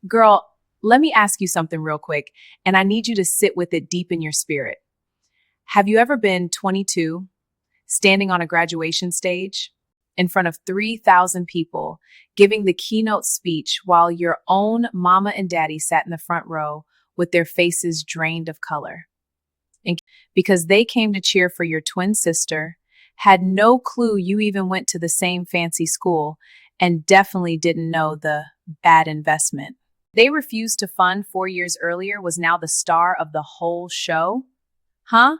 Girl, let me ask you something real quick, and I need you to sit with it deep in your spirit. Have you ever been 22, standing on a graduation stage in front of 3,000 people, giving the keynote speech while your own mama and daddy sat in the front row with their faces drained of color? And because they came to cheer for your twin sister, had no clue you even went to the same fancy school, and definitely didn't know the bad investment they refused to fund 4 years earlier was now the star of the whole show? Huh?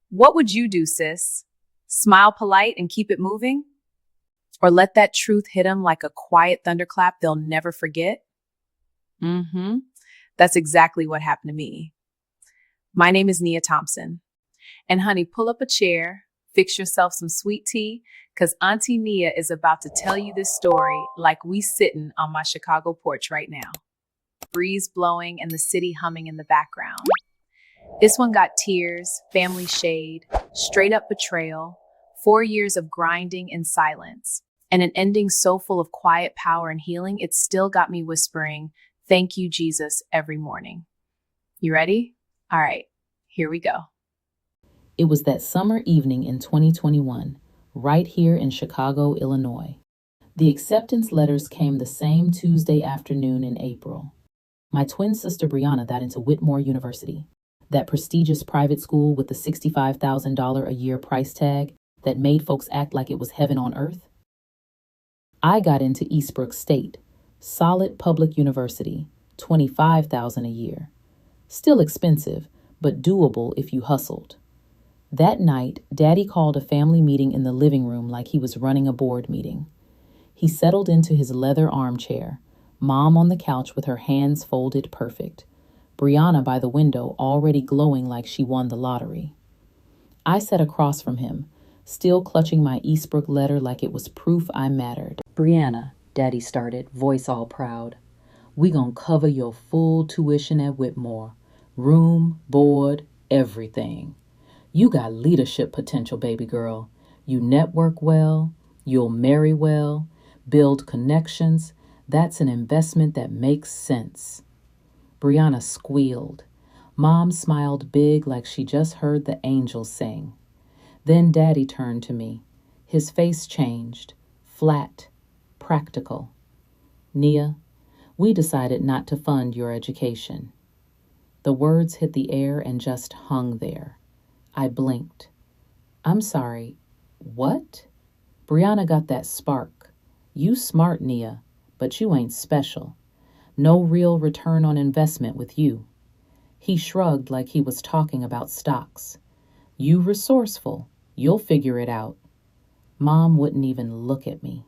What would you do, sis? Smile polite and keep it moving? Or let that truth hit them like a quiet thunderclap they'll never forget? Mm-hmm. That's exactly what happened to me. My name is Nia Thompson. And honey, pull up a chair, fix yourself some sweet tea, because Auntie Nia is about to tell you this story like we sitting on my Chicago porch right now. Breeze blowing and the city humming in the background. This one got tears, family shade, straight up betrayal, 4 years of grinding in silence, and an ending so full of quiet power and healing, it still got me whispering, "Thank you, Jesus," every morning. You ready? All right, here we go. It was that summer evening in 2021, right here in Chicago, Illinois. The acceptance letters came the same Tuesday afternoon in April. My twin sister Brianna got into Whitmore University, that prestigious private school with the $65,000 a year price tag that made folks act like it was heaven on earth. I got into Eastbrook State, solid public university, $25,000 a year. Still expensive, but doable if you hustled. That night, Daddy called a family meeting in the living room like he was running a board meeting. He settled into his leather armchair, Mom on the couch with her hands folded perfect, Brianna by the window already glowing like she won the lottery. I sat across from him, still clutching my Eastbrook letter like it was proof I mattered. "Brianna," Daddy started, voice all proud, "we gon' cover your full tuition at Whitmore. Room, board, everything. You got leadership potential, baby girl. You network well, you'll marry well, build connections. That's an investment that makes sense." Brianna squealed. Mom smiled big like she just heard the angels sing. Then Daddy turned to me. His face changed, flat, practical. "Nia, we decided not to fund your education." The words hit the air and just hung there. I blinked. "I'm sorry, what?" Brianna got that spark. "You smart, Nia, but you ain't special. No real return on investment with you." He shrugged like he was talking about stocks. "You resourceful. You'll figure it out." Mom wouldn't even look at me.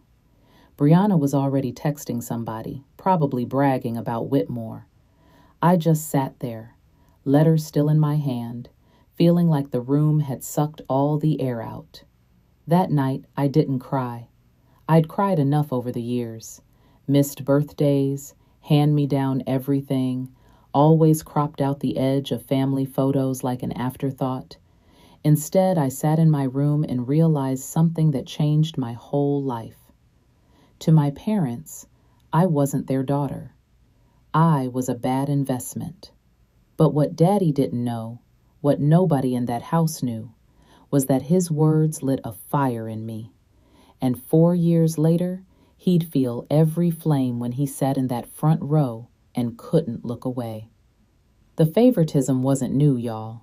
Brianna was already texting somebody, probably bragging about Whitmore. I just sat there, letter still in my hand, feeling like the room had sucked all the air out. That night, I didn't cry. I'd cried enough over the years. Missed birthdays, hand-me-down everything, always cropped out the edge of family photos like an afterthought. Instead, I sat in my room and realized something that changed my whole life. To my parents, I wasn't their daughter. I was a bad investment. But what Daddy didn't know, what nobody in that house knew, was that his words lit a fire in me. And 4 years later, he'd feel every flame when he sat in that front row and couldn't look away. The favoritism wasn't new, y'all.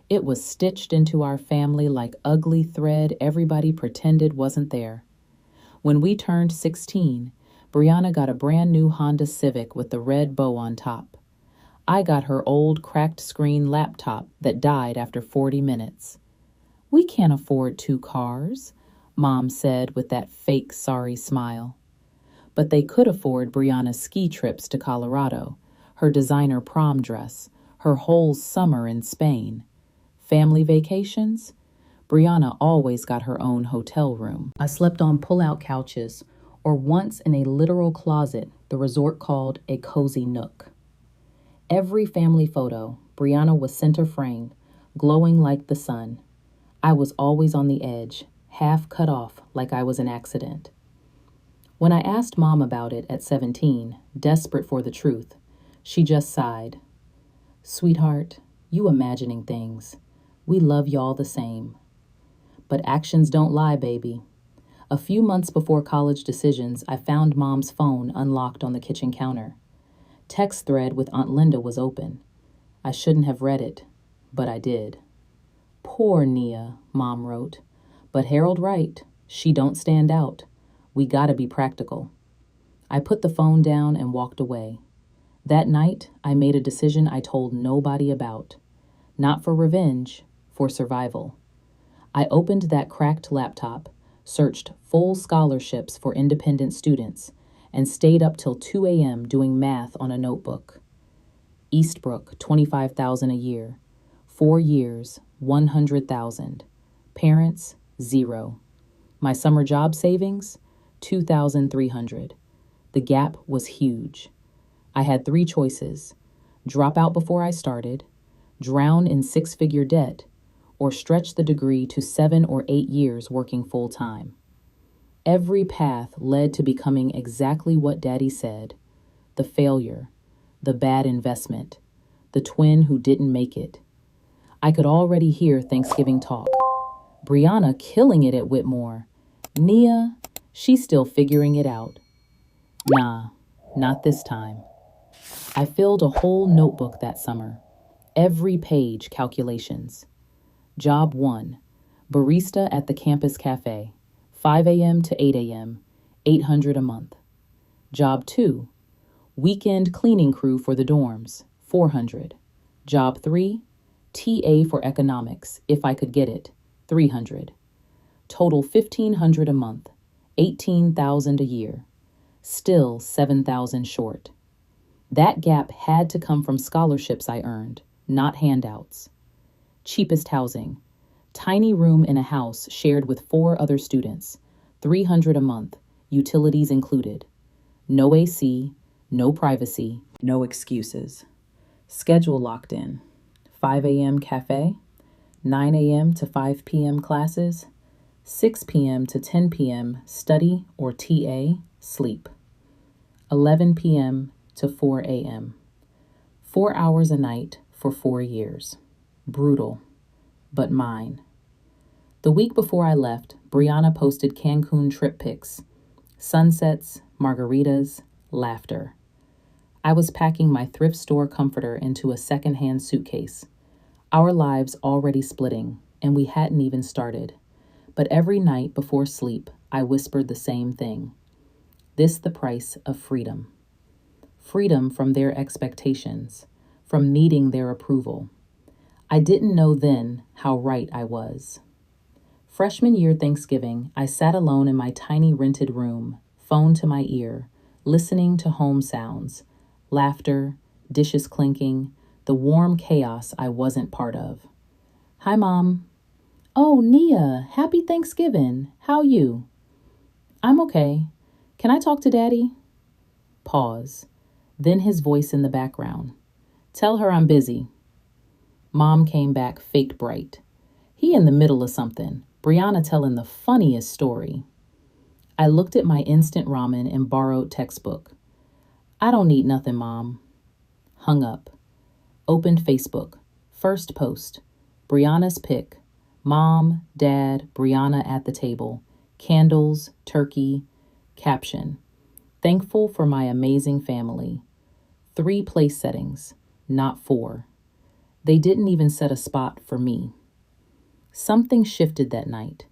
It was stitched into our family like ugly thread everybody pretended wasn't there. When we turned 16, Brianna got a brand new Honda Civic with the red bow on top. I got her old cracked screen laptop that died after 40 minutes. "We can't afford 2 cars," Mom said with that fake sorry smile. But they could afford Brianna's ski trips to Colorado, her designer prom dress, her whole summer in Spain. Family vacations? Brianna always got her own hotel room. I slept on pull-out couches, or once in a literal closet the resort called a cozy nook. Every family photo, Brianna was center framed, glowing like the sun. I was always on the edge, half cut off like I was an accident. When I asked Mom about it at 17, desperate for the truth, She just sighed. Sweetheart, you imagining things. We love y'all the same. But actions don't lie, baby. A few months before college decisions, I found Mom's phone unlocked on the kitchen counter. Text thread with Aunt Linda was open. I shouldn't have read it, but I did. Poor Nia, Mom wrote. But Harold right. She don't stand out. We gotta be practical. I put the phone down and walked away. That night, I made a decision I told nobody about. Not for revenge, for survival. I opened that cracked laptop, searched full scholarships for independent students, and stayed up till 2 a.m. doing math on a notebook. Eastbrook, $25,000 a year. 4 years, $100,000. Parents, 0. My summer job savings, $2,300. The gap was huge. I had 3 choices: drop out before I started, drown in 6-figure debt, or stretch the degree to 7 or 8 years working full-time. Every path led to becoming exactly what Daddy said: the failure, the bad investment, the twin who didn't make it. I could already hear Thanksgiving talk. Brianna killing it at Whitmore. Nia, she's still figuring it out. Nah, not this time. I filled a whole notebook that summer. Every page calculations. Job 1, barista at the campus cafe, 5 a.m. to 8 a.m., $800 a month. Job 2, weekend cleaning crew for the dorms, $400. Job 3, TA for economics, if I could get it, $300. Total $1,500 a month, $18,000 a year. Still $7,000 short. That gap had to come from scholarships I earned, not handouts. Cheapest housing. Tiny room in a house shared with 4 other students, $300 a month, utilities included. No AC, no privacy, no excuses. Schedule locked in. 5 a.m. cafe, 9 a.m. to 5 p.m. classes, 6 p.m. to 10 p.m. study or TA, sleep. 11 p.m. to 4 a.m. 4 hours a night for 4 years. Brutal, but mine. The week before I left, Brianna posted Cancun trip pics. Sunsets, margaritas, laughter. I was packing my thrift store comforter into a secondhand suitcase. Our lives already splitting, and we hadn't even started. But every night before sleep, I whispered the same thing. This the price of freedom. Freedom from their expectations, from needing their approval. I didn't know then how right I was. Freshman year Thanksgiving, I sat alone in my tiny rented room, phone to my ear, listening to home sounds, laughter, dishes clinking, the warm chaos I wasn't part of. Hi, Mom. Oh, Nia, happy Thanksgiving. How you? I'm okay. Can I talk to Daddy? Pause. Then his voice in the background. Tell her I'm busy. Mom came back faked bright. He in the middle of something. Brianna telling the funniest story. I looked at my instant ramen and borrowed textbook. I don't need nothing, Mom. Hung up. Opened Facebook. First post. Brianna's pic. Mom, Dad, Brianna at the table. Candles, turkey. Caption. Thankful for my amazing family. 3 place settings, not 4. They didn't even set a spot for me. Something shifted that night.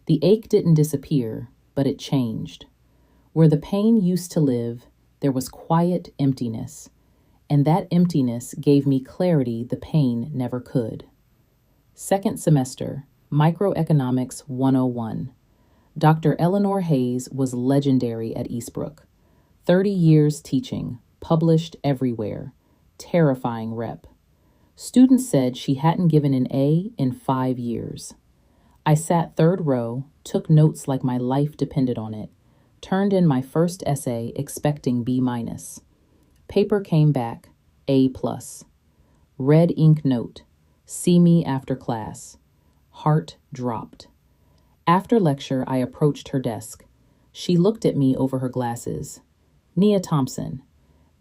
The ache didn't disappear, but it changed. Where the pain used to live, there was quiet emptiness, and that emptiness gave me clarity the pain never could. Second semester, Microeconomics 101. Dr. Eleanor Hayes was legendary at Eastbrook. 30 years teaching, published everywhere, terrifying rep. Students said she hadn't given an A in 5 years. I sat third row, took notes like my life depended on it, turned in my first essay expecting B-. Paper came back, A+. Red ink note, see me after class. Heart dropped. After lecture, I approached her desk. She looked at me over her glasses. Nia Thompson,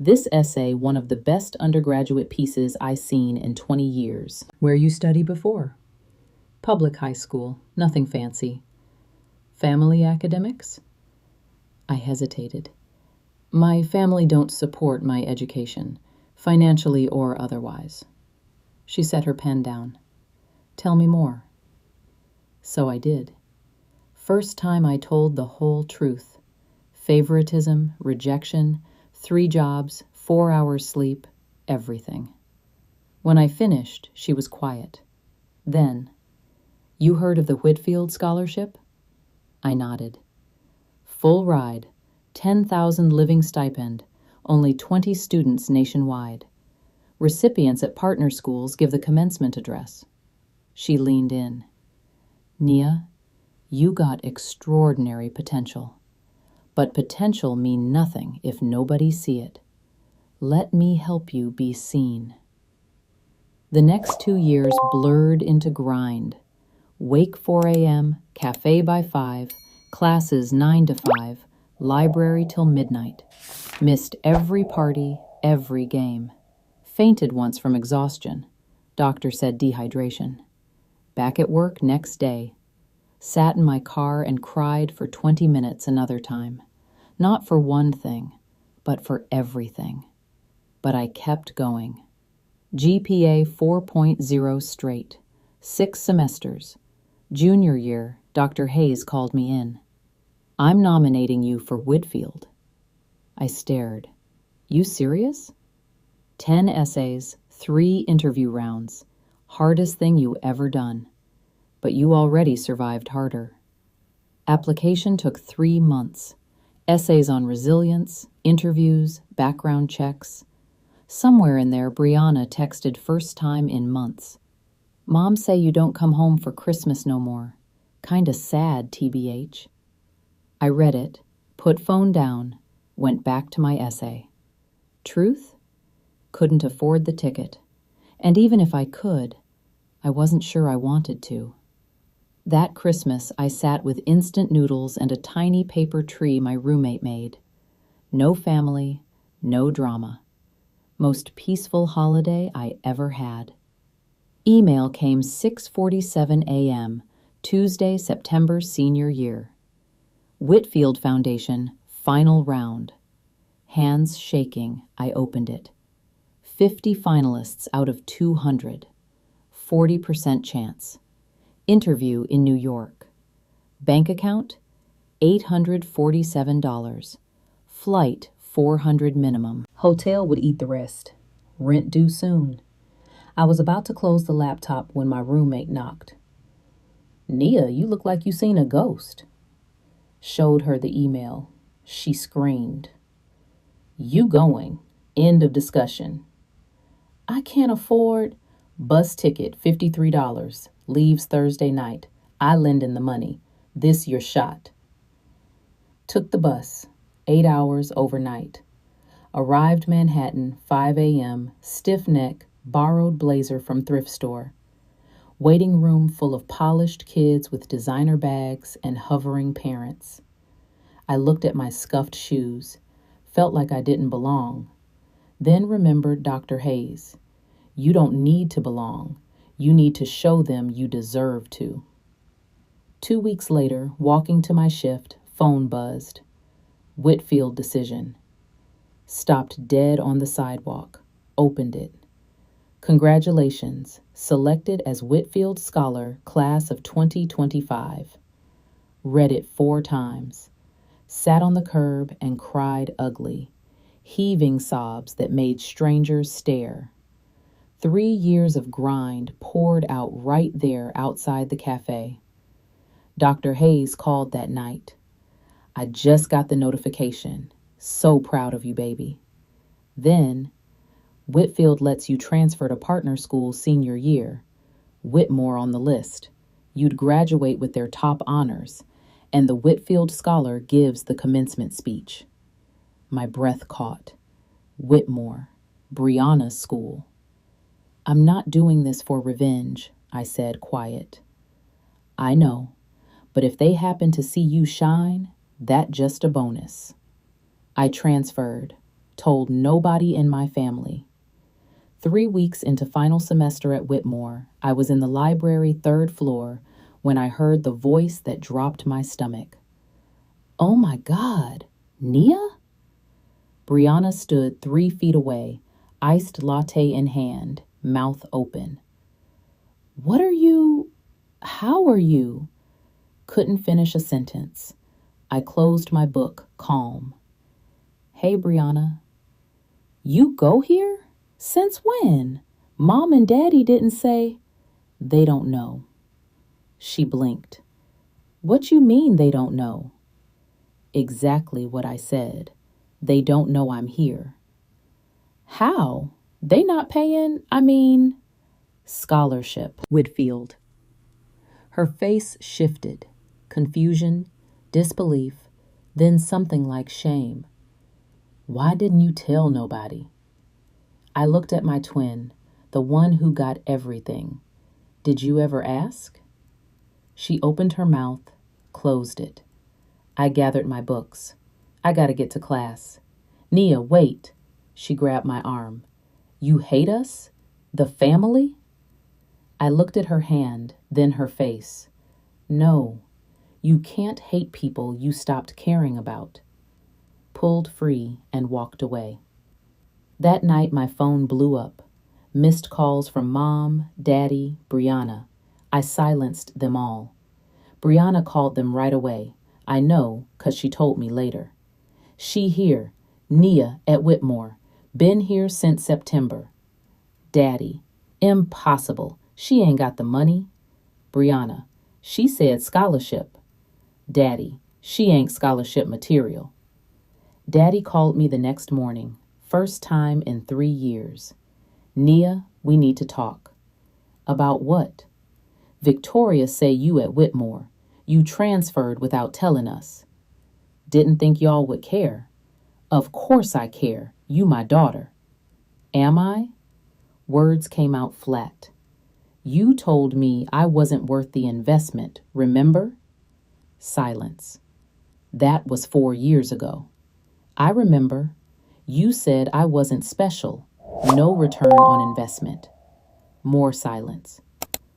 This essay, one of the best undergraduate pieces I've seen in 20 years. Where you study before? Public high school, nothing fancy. Family academics? I hesitated. My family don't support my education, financially or otherwise. She set her pen down. Tell me more. So I did. First time I told the whole truth. Favoritism, rejection, 3 jobs, 4 hours sleep, everything. When I finished, she was quiet. Then, you heard of the Whitfield Scholarship? I nodded. Full ride, 10,000 living stipend, only 20 students nationwide. Recipients at partner schools give the commencement address. She leaned in. Nia, you got extraordinary potential. But potential mean nothing if nobody see it. Let me help you be seen. The next 2 years blurred into grind. Wake 4 a.m., cafe by 5, classes 9 to 5, library till midnight. Missed every party, every game. Fainted once from exhaustion. Doctor said dehydration. Back at work next day. Sat in my car and cried for 20 minutes another time. Not for one thing, but for everything. But I kept going. GPA 4.0 straight. 6 semesters. Junior year, Dr. Hayes called me in. I'm nominating you for Whitfield. I stared. You serious? 10 essays, 3 interview rounds. Hardest thing you ever done. But you already survived harder. Application took 3 months. Essays on resilience, interviews, background checks. Somewhere in there, Brianna texted first time in months. Mom say you don't come home for Christmas no more. Kinda sad, TBH. I read it, put phone down, went back to my essay. Truth? Couldn't afford the ticket. And even if I could, I wasn't sure I wanted to. That Christmas, I sat with instant noodles and a tiny paper tree my roommate made. No family, no drama. Most peaceful holiday I ever had. Email came 6:47 a.m., Tuesday, September senior year. Whitfield Foundation, final round. Hands shaking, I opened it. 50 finalists out of 200. 40% chance. Interview in New York. Bank account, $847. Flight, $400 minimum. Hotel would eat the rest. Rent due soon. I was about to close the laptop when my roommate knocked. Nia, you look like you seen a ghost. Showed her the email. She screamed. You going. End of discussion. I can't afford. Bus ticket, $53. Leaves Thursday night. I lend in the money. This your shot. Took the bus. 8 hours overnight. Arrived Manhattan, 5 a.m., stiff neck, borrowed blazer from thrift store. Waiting room full of polished kids with designer bags and hovering parents. I looked at my scuffed shoes, felt like I didn't belong. Then remembered Dr. Hayes. You don't need to belong. You need to show them you deserve to. 2 weeks later, walking to my shift, phone buzzed. Whitfield decision. Stopped dead on the sidewalk. Opened it. Congratulations, selected as Whitfield Scholar, class of 2025. Read it 4 times. Sat on the curb and cried ugly, heaving sobs that made strangers stare. 3 years of grind poured out right there outside the cafe. Dr. Hayes called that night. I just got the notification. So proud of you, baby. Then, Whitfield lets you transfer to partner school senior year. Whitmore on the list. You'd graduate with their top honors, and the Whitfield Scholar gives the commencement speech. My breath caught. Whitmore, Brianna's school. I'm not doing this for revenge, I said, quiet. I know, but if they happen to see you shine, that just a bonus. I transferred. told nobody in my family. 3 weeks into final semester at Whitmore, I was in the library 3rd floor when I heard the voice that dropped my stomach. Oh my God, Nia? Brianna stood 3 feet away, iced latte in hand, mouth open. How are you? Couldn't finish a sentence. I closed my book, calm. Hey, Brianna. You go here? Since when? Mom and Daddy didn't say. They don't know. She blinked. What you mean they don't know? Exactly what I said. They don't know I'm here. How? They not paying, scholarship. Whitfield. Her face shifted. Confusion, disbelief, then something like shame. Why didn't you tell nobody? I looked at my twin, the one who got everything. Did you ever ask? She opened her mouth, closed it. I gathered my books. I gotta get to class. Nia, wait. She grabbed my arm. You hate us? The family? I looked at her hand, then her face. No, you can't hate people you stopped caring about. Pulled free and walked away. That night my phone blew up. Missed calls from Mom, Daddy, Brianna. I silenced them all. Brianna called them right away. I know, 'cause she told me later. She here, Nia at Whitmore. Been here since September. Daddy, impossible. She ain't got the money. Brianna, she said scholarship. Daddy, she ain't scholarship material. Daddy called me the next morning, first time in 3 years. Nia, we need to talk. About what? Victoria say you at Whitmore. You transferred without telling us. Didn't think y'all would care. Of course I care. You my daughter. Am I? Words came out flat. You told me I wasn't worth the investment, remember? Silence. That was 4 years ago. I remember. You said I wasn't special. No return on investment. More silence.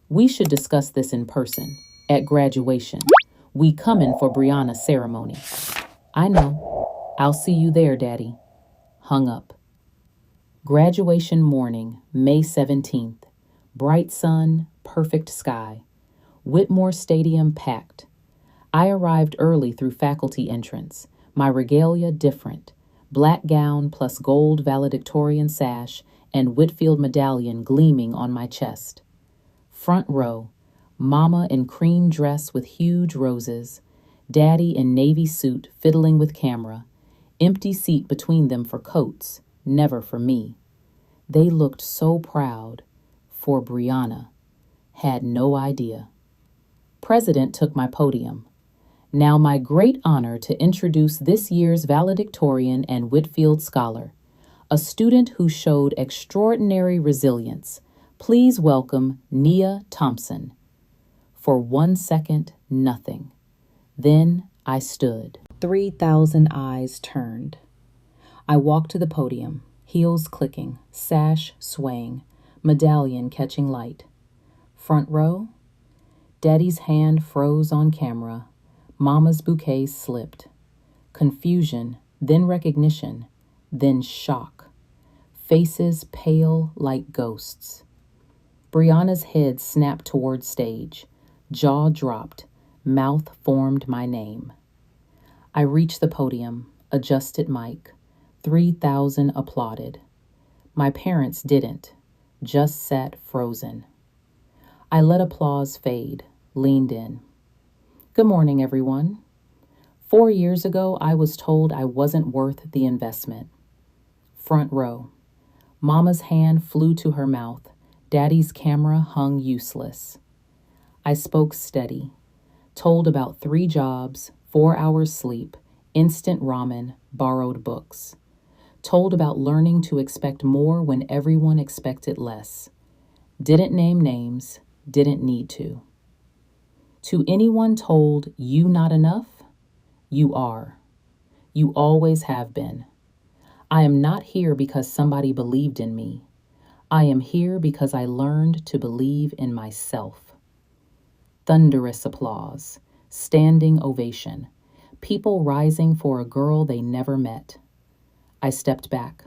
We should discuss this in person, at graduation. We comin' for Brianna's ceremony. I know. I'll see you there, Daddy. Hung up. Graduation morning, May 17th. Bright sun, perfect sky. Whitmore Stadium packed. I arrived early through faculty entrance, my regalia different. Black gown plus gold valedictorian sash and Whitfield medallion gleaming on my chest. Front row, Mama in cream dress with huge roses, Daddy in navy suit fiddling with camera, empty seat between them for coats, never for me. They looked so proud. For Brianna. Had no idea. President took my podium. Now my great honor to introduce this year's valedictorian and Whitfield scholar, a student who showed extraordinary resilience. Please welcome Nia Thompson. For 1 second, nothing. Then I stood. 3,000 eyes turned. I walked to the podium, heels clicking, sash swaying, medallion catching light. Front row, Daddy's hand froze on camera. Mama's bouquet slipped. Confusion, then recognition, then shock. Faces pale like ghosts. Brianna's head snapped toward stage. Jaw dropped. Mouth formed my name. I reached the podium, adjusted mic. 3,000 applauded. My parents didn't, just sat frozen. I let applause fade, leaned in. Good morning, everyone. 4 years ago, I was told I wasn't worth the investment. Front row. Mama's hand flew to her mouth. Daddy's camera hung useless. I spoke steady, told about 3 jobs, 4 hours sleep, instant ramen, borrowed books. Told about learning to expect more when everyone expected less. Didn't name names, didn't need to. To anyone told you not enough, you are. You always have been. I am not here because somebody believed in me. I am here because I learned to believe in myself. Thunderous applause, standing ovation, people rising for a girl they never met. I stepped back.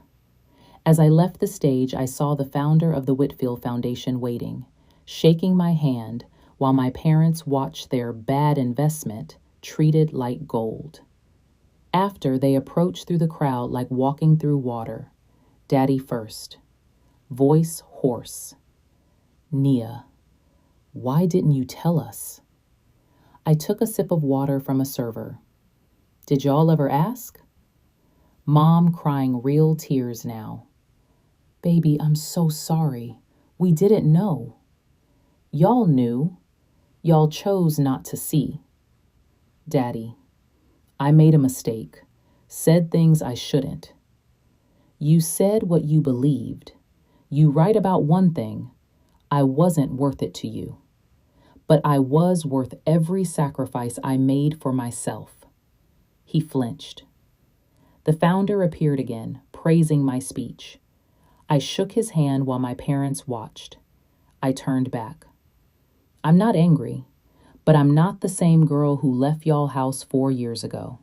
As I left the stage, I saw the founder of the Whitfield Foundation waiting, shaking my hand while my parents watched their bad investment treated like gold. After, they approached through the crowd like walking through water. Daddy first. Voice hoarse. Nia, why didn't you tell us? I took a sip of water from a server. Did y'all ever ask? Mom crying real tears now. Baby, I'm so sorry. We didn't know. Y'all knew. Y'all chose not to see. Daddy, I made a mistake. Said things I shouldn't. You said what you believed. You write about one thing. I wasn't worth it to you. But I was worth every sacrifice I made for myself. He flinched. The founder appeared again, praising my speech. I shook his hand while my parents watched. I turned back. I'm not angry, but I'm not the same girl who left y'all house 4 years ago.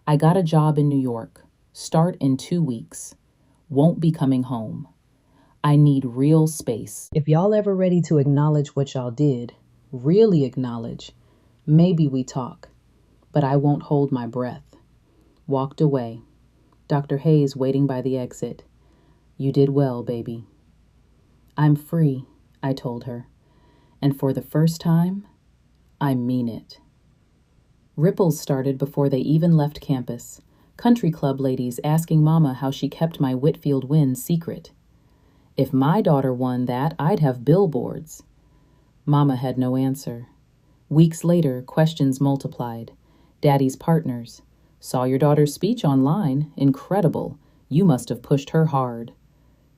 I got a job in New York. Start in 2 weeks. Won't be coming home. I need real space. If y'all ever ready to acknowledge what y'all did, really acknowledge, maybe we talk, but I won't hold my breath. Walked away. Dr. Hayes waiting by the exit. You did well, baby. I'm free, I told her, and for the first time, I mean it. Ripples started before they even left campus. Country club ladies asking Mama how she kept my Whitfield win secret. If my daughter won that, I'd have billboards. Mama had no answer. Weeks later, questions multiplied. Daddy's partners. Saw your daughter's speech online. Incredible. You must have pushed her hard.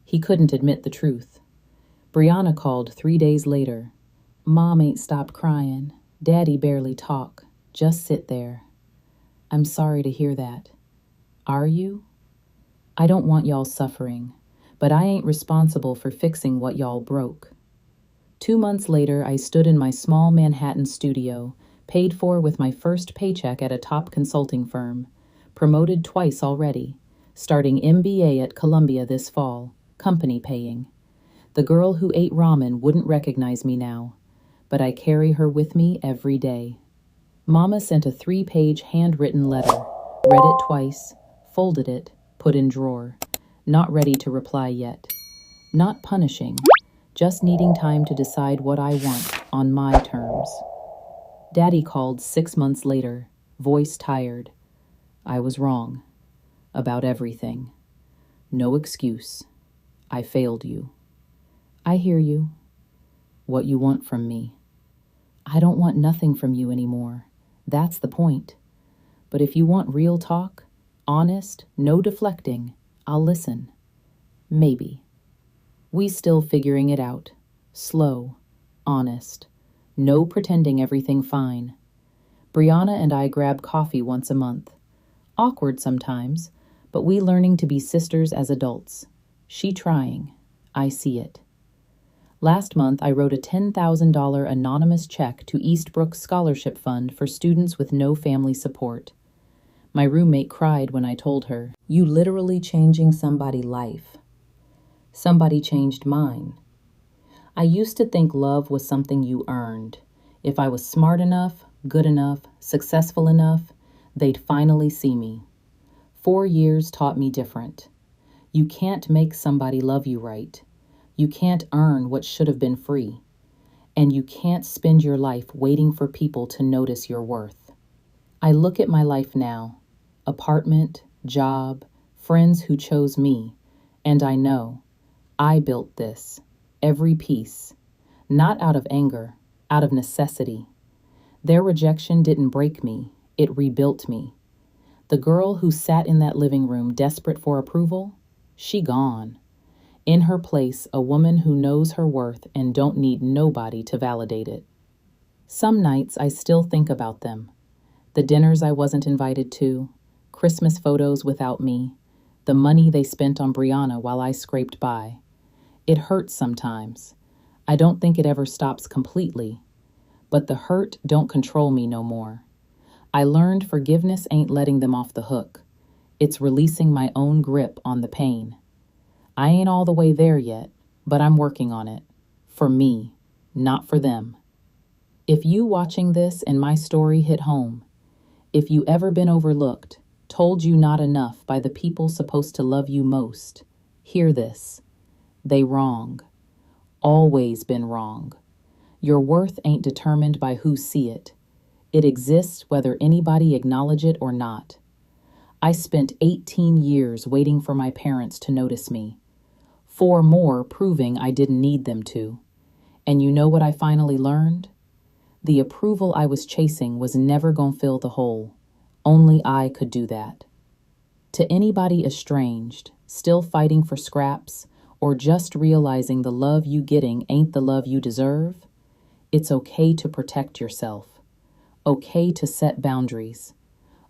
He couldn't admit the truth. Brianna called 3 days later. Mom ain't stopped crying. Daddy barely talk. Just sit there. I'm sorry to hear that. Are you? I don't want y'all suffering, but I ain't responsible for fixing what y'all broke. 2 months later, I stood in my small Manhattan studio, paid for with my first paycheck at a top consulting firm, promoted twice already, starting MBA at Columbia this fall, company paying. The girl who ate ramen wouldn't recognize me now, but I carry her with me every day. Mama sent a 3-page handwritten letter, read it twice, folded it, put in drawer. Not ready to reply yet. Not punishing, just needing time to decide what I want on my terms. Daddy called 6 months later, voice tired. I was wrong. About everything. No excuse. I failed you. I hear you. What you want from me. I don't want nothing from you anymore. That's the point. But if you want real talk, honest, no deflecting, I'll listen. Maybe. We still figuring it out. Slow, honest. No pretending everything fine. Brianna and I grab coffee once a month. Awkward sometimes, but we learning to be sisters as adults. She trying. I see it. Last month, I wrote a $10,000 anonymous check to Eastbrook Scholarship Fund for students with no family support. My roommate cried when I told her, "You literally changing somebody's life." Somebody changed mine. I used to think love was something you earned. If I was smart enough, good enough, successful enough, they'd finally see me. 4 years taught me different. You can't make somebody love you right. You can't earn what should have been free. And you can't spend your life waiting for people to notice your worth. I look at my life now, apartment, job, friends who chose me, and I know I built this, every piece, not out of anger, out of necessity. Their rejection didn't break me, it rebuilt me. The girl who sat in that living room desperate for approval, she gone. In her place, a woman who knows her worth and don't need nobody to validate it. Some nights I still think about them. The dinners I wasn't invited to, Christmas photos without me, the money they spent on Brianna while I scraped by. It hurts sometimes. I don't think it ever stops completely, but the hurt don't control me no more. I learned forgiveness ain't letting them off the hook. It's releasing my own grip on the pain. I ain't all the way there yet, but I'm working on it. For me, not for them. If you watching this and my story hit home, if you ever been overlooked, told you not enough by the people supposed to love you most, hear this. They wrong. Always been wrong. Your worth ain't determined by who see it. It exists whether anybody acknowledge it or not. I spent 18 years waiting for my parents to notice me. 4 more proving I didn't need them to. And you know what I finally learned? The approval I was chasing was never gonna fill the hole. Only I could do that. To anybody estranged, still fighting for scraps, or just realizing the love you getting ain't the love you deserve, it's okay to protect yourself. Okay to set boundaries.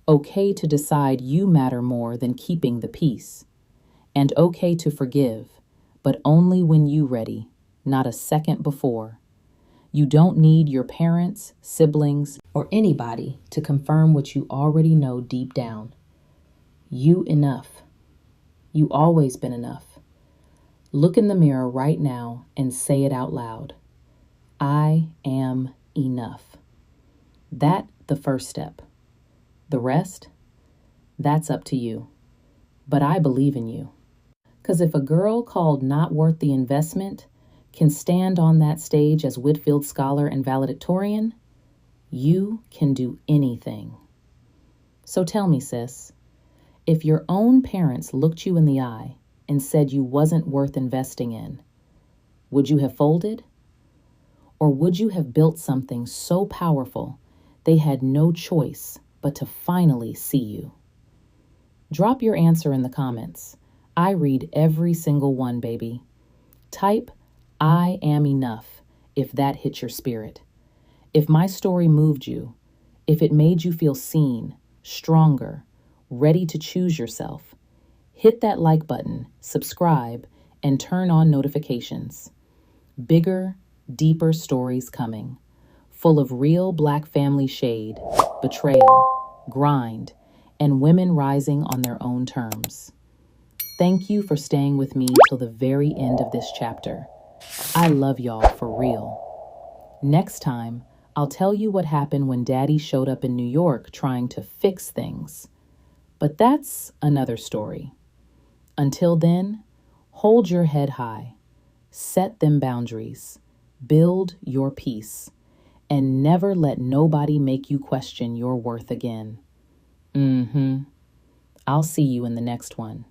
Okay to decide you matter more than keeping the peace. And okay to forgive, but only when you ready, not a second before. You don't need your parents, siblings, or anybody to confirm what you already know deep down. You enough. You always been enough. Look in the mirror right now and say it out loud. I am enough. That the first step. The rest, that's up to you. But I believe in you. 'Cause if a girl called not worth the investment can stand on that stage as Whitfield Scholar and valedictorian, you can do anything. So tell me, sis, if your own parents looked you in the eye and said you wasn't worth investing in, would you have folded? Or would you have built something so powerful they had no choice but to finally see you? Drop your answer in the comments. I read every single one, baby. Type, I am enough, if that hit your spirit. If my story moved you, if it made you feel seen, stronger, ready to choose yourself, hit that like button, subscribe, and turn on notifications. Bigger, deeper stories coming, full of real Black family shade, betrayal, grind, and women rising on their own terms. Thank you for staying with me till the very end of this chapter. I love y'all for real. Next time, I'll tell you what happened when Daddy showed up in New York trying to fix things. But that's another story. Until then, hold your head high, set them boundaries, build your peace, and never let nobody make you question your worth again. I'll see you in the next one.